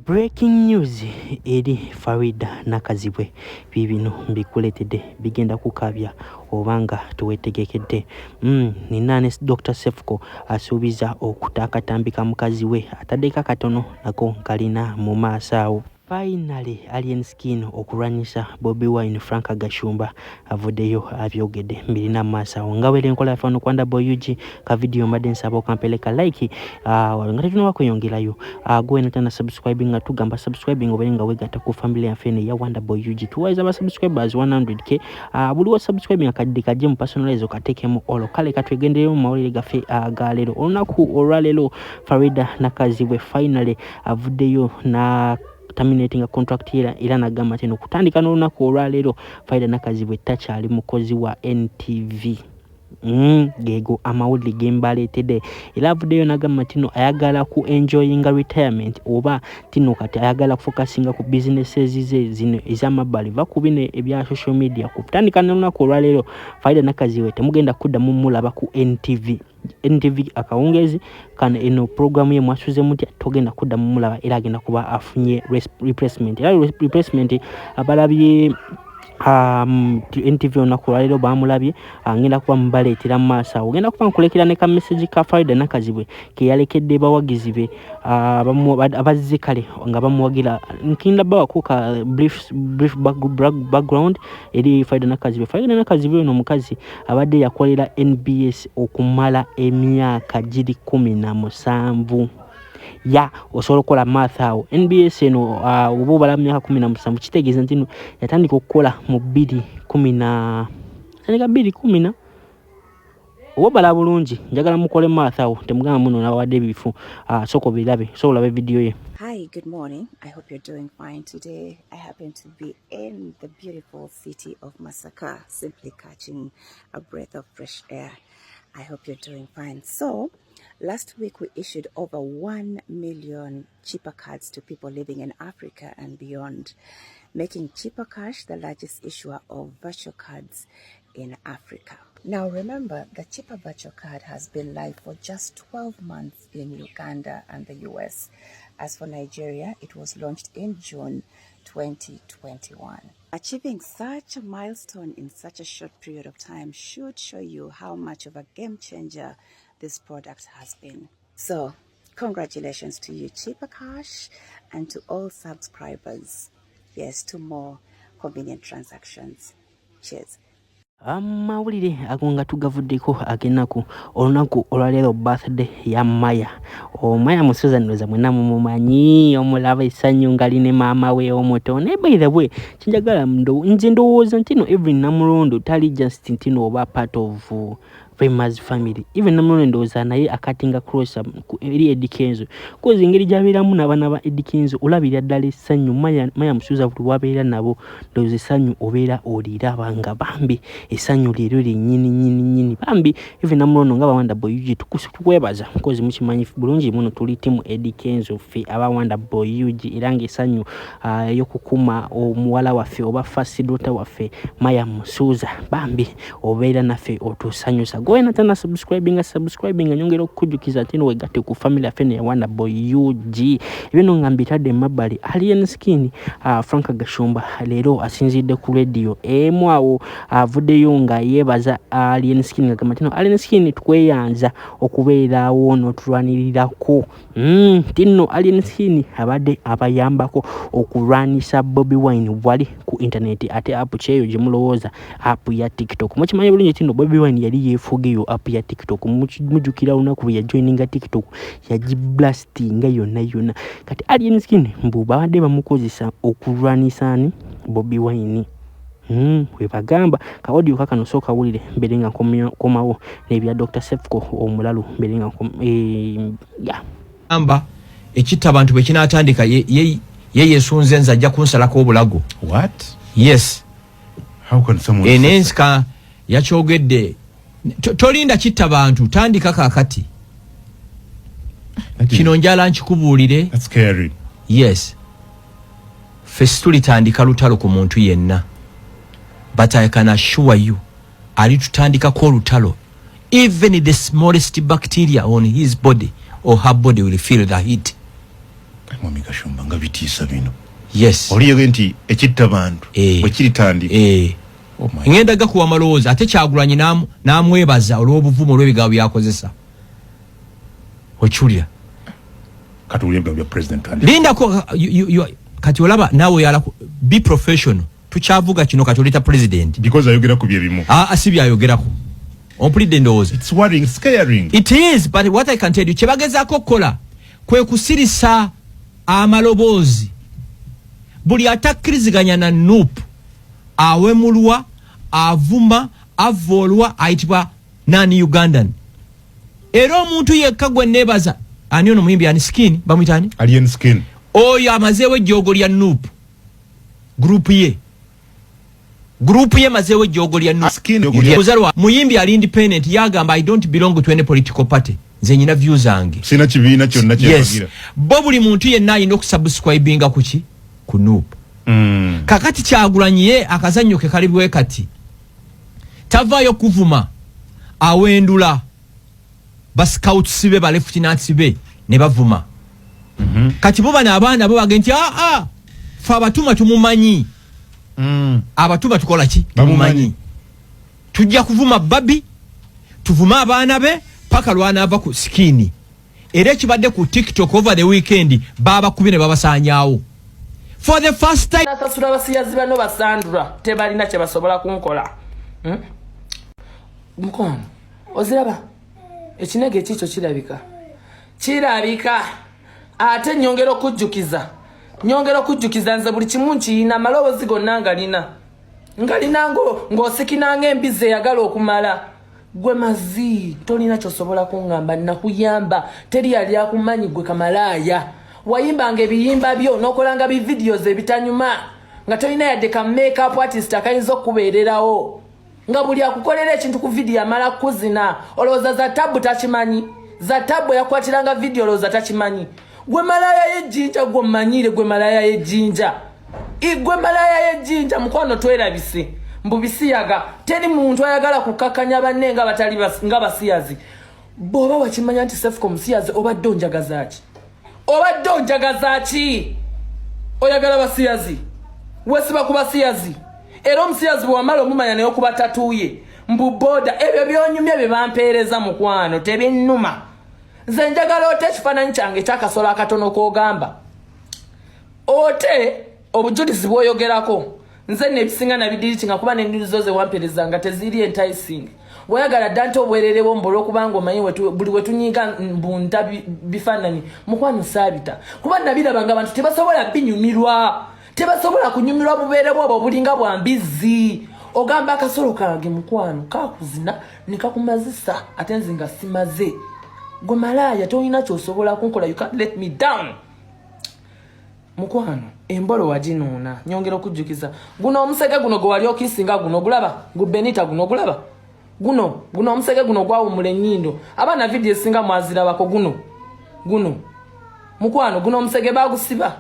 Breaking news eri Faridah Nakazibwe bibino mbikuletedde bigenda kukabya obanga tuwetegekedde. Ni nane Dr. Sefko asuubiza okutakatambika mukazi we ataddeko katono nako kalina mu maaso. Finally, Alien Skin okulwanyisa Bobi Wine Frank Gashumba avuddeyo abyogedde mbirina maaso. Nga wele nkola fano kwanda boyuji ka video mbadde nsaba okampeleka like nga tetunaba kweyongerayo gwe natana subscribing nga tugamba subscribing obenga wegata ku family yafene ya Wanda Boy UG tuwaiza ba subscribers 100k buli wa subscribing akadde kaje mu personalize okatekemu olo kale katwegendeyo mu mawulire gafe galero olunaku olwalero Faridah Nakazibwe finally avuddeyo na terminating a contract era nagamba teno kutandika n'olunaku olwalero Faridah Nakazibwe takyali mukozi wa NTV. Gego amawulire gembaletedde era avuddeyo nagamba tino ayagala ku enjoying retirement oba tino kati ayagala kufocusinga ku businesses ze zino ez'amabbali vakubine ebya social media kutandika n'olunaku olwalero Faridah Nakazibwe temugenda kudda mu mulaba ku NTV akawungezi kana eno program ye mwasuze mutya togenda kudda mu mulaba era agenda kuba afunye replacement era replacement abalabye NTV onakulalero bamulabye ngenda kuba mbaletera maaso ogenda kuba nkulekera ne ka message ka Faridah Nakazibwe ke yalekedde bawagizi be abazze kale nga bamuwagira nkinda bawa ku ka brief background eri Faridah Nakazibwe. Faridah Nakazibwe no mukazi abadde yakolera NBS okumala emyaka giri 17 ya osobola okola math awo NBS eno obo bala myaka 17 kitegeeza nti yatandika okukola mu 2010 obo bala bulungi njagala mukole math awo temugamba muno nawadde bifu soko bilabe so olabe video ye. Hi, good morning. I hope you're doing fine today. I happen to be in the beautiful city of Masaka, simply catching a breath of fresh air. I hope you're doing fine. So, last week we issued over 1 million cheaper cards to people living in Africa and beyond, making Cheaper Cash the largest issuer of virtual cards in Africa. Now remember, the Cheaper virtual card has been live for just 12 months in Uganda and the US. As for Nigeria, it was launched in June 2021. Achieving such a milestone in such a short period of time should show you how much of a game changer this product has been. So, congratulations to you, Cheaper Cash, and to all subscribers. Yes, to more convenient transactions. Cheers. Amawulire agonga tugavuddeko agenaku olunaku olwalero birthday ya Maya. Maya musoza ndoza mwena mumumanyi omulaba essanyu ngali ne maama we omuto ne by the way kinjagala nze ndowooza ntino every namulondo tali just ntino oba part of famous family even namulondo ndowooza naye akatinga cross eri edikenzo kozi ngeri jabeeramu n'abaana ba edikenzo olabira ddala essanyu Maya musoza buli wabeera nabo ndowooza essanyu obeera oliraba nga bambi essanyu lero nyini bambi even namulondo nga Wanda Boy UG tukwebaza kozi mukimanyi bulungi muno tuli timu edikenzo fe aba Wanda Boy UG iranga essanyu yokukuma omuwala waffe oba first daughter waffe Maya musoza bambi obeera naffe otusanyusa goena tana subscribing nyongera okujukiza tino wegatte ku family afene ya Wanda Boy UG bino ngambitadde mabali Alien Skin Frank Gashumba lero asinzidde ku radio emwawo avuddeyo nga yebaza Alien Skin ngagamba tino Alien Skin tukweyanza okubeerawo n'otulwanirirako tino Alien Skin abadde abayambako okulwanisa Bobi Wine wali ku internet ate app cheyo jimulowooza app ya TikTok mukimanyi bulungi tino Bobi Wine yali yefugeyo app ya TikTok mujukira lunaku ya joininga TikTok ya jiblastinga yonna kati Alien Skin mbuba badde bamukozesa okulwanisani Bobi Wine. We bagamba ka audio kakano soka wulire mbelenga komawo nebya Dr. Sefko omulalu mbelenga amba ekita abantu bwe kinatandika ye yesunze nza ajja kunsalako obulago. What? Yes. How can someone enenska yakyogedde tolinda kitta abantu tandika kakati kino njala nkikubuulire. That's scary. Yes. Festuli tandika lutalo ku muntu yenna. But I can assure you, alitutandika ko lutalo, even the smallest bacteria on his body or her body will feel the heat. Mwami Kashumba nga bitiisa bino. Yes. Oliye nti ekitta bantu bwe kiritandika. Oh my. Ngenda gakuwa malowooza ate Kyagulanyi namwebaza olw'obuvumo olw'ebigambo byakozesa. Okiwulira? Kati ebigambo bya president. Linda ko kati olaba nawe yala be professional. Tukyavuga kino kati oleta president. Because ayogera ku bye bimu. Asi byayogerako. Ompulidde ndowooza. It's worrying, scaring. It is, but what I can tell you, kyebagezaako kukola kwe kusirisa amaloboozi. Buli atakkiriziganya na Nuupu awemulwa, avuma, avoolwa, ayitibwa nani Ugandan. Era omuntu yekka gwe neebaza ani ono muyimbi ani Skin bamuyitani? Alien Skin. Oyo amazeewo ejjoogo lya Nuupu. Group ye mazeewo ejjoogo lya Nuupu. Muyimbi ali independent yagamba I don't belong to any political party. Nze nyina views zange. Sina kibiina kyonna kyebagira. Yes. Bo buli muntu yenna ayina okusubscribinga kuki? Ku Nuupu. Kakati Kyagulanyi ye akazannyo ke kali bwe kati. Tavaayo kuvuma awendula bascouts be ba lieutenants be ne bavuma. Kati bo bana abaana bo bagenti fa abatuma tumumanyi. Abatuma tukola ki? Bamumanyi. Tujja kuvuma babi, tuvuma abaana be paka lwana ava ku Skin. Era kibadde ku TikTok over the weekend baba kubine babasanyawo. For the first time nasasula basiyazi bano basandula tebalina kye basobola kunkola. Mukono oziraba ekinege kicho kirabika ate nyongero kujjukiza nze buli kimu nkiyina malowoozi gonna ngalina ng'osikinanga embize yagala okumala gwe mazi tolina kyosobola kuŋŋamba nakuyamba teri yali akumanyi gwe kamalaaya wayimbanga ebiyimba byo n'okolanga bividiyoz ebitanyuma nga tolina yadde ka make-up artist akayinza okubeererawo nga buli akukolera ekintu ku vidiyo amala kuzina olowooza za tabu takimanyi za tabu yakwatiranga vidiyo olowooza takimanyi gwe malaaya y'ejjinja gwe mmanyire gwe malaaya y'ejjinja mukwano twerabise mbubisiyaga teri muntu ayagala kukakanya banne nga batali nga basiyazi bw'oba wakimanya nti Sefuko musiyazi obadde onjagaza ki oyagala basiyazi wesiba ku basiyazi era omusiyazi bw'amala omumanya naye okuba tatuuye mbu boda ebyo byonyumye bye bampeereza mukwano tebinnuma nze njagala ote ekifaananyi kyange ekyakasolo akatono k'ogamba ote obujulizi bw'oyogerako nze nebisinga nabidiriti nga kuba n'endirizo ze wampeereza nga teziri enticing wayagala dda nti obwererewo mbula okubanga omanyi buli wetunyiga mbunta bifaananyi mukwano saabita kuba nabirabanga abantu tebasobola binyumirwa tebasobola kunyumirwa bubeere bwabo obulinga bwa mbizzi ogamba akasolo kange mukwano kakuzina nekakumazisa ate nze nga simaze gwe malaaya tolina kyosobola kunkola you can't let me down mukwano embolo waginuuna nyongera okujjukiza guno omusege guno gwe wali okisinga guno gulaba gubenita guno gulaba guno omusege guno gwawumula ennyindo abaana vidiyo esinga mwazirabako guno mukwano guno omusege bagusiba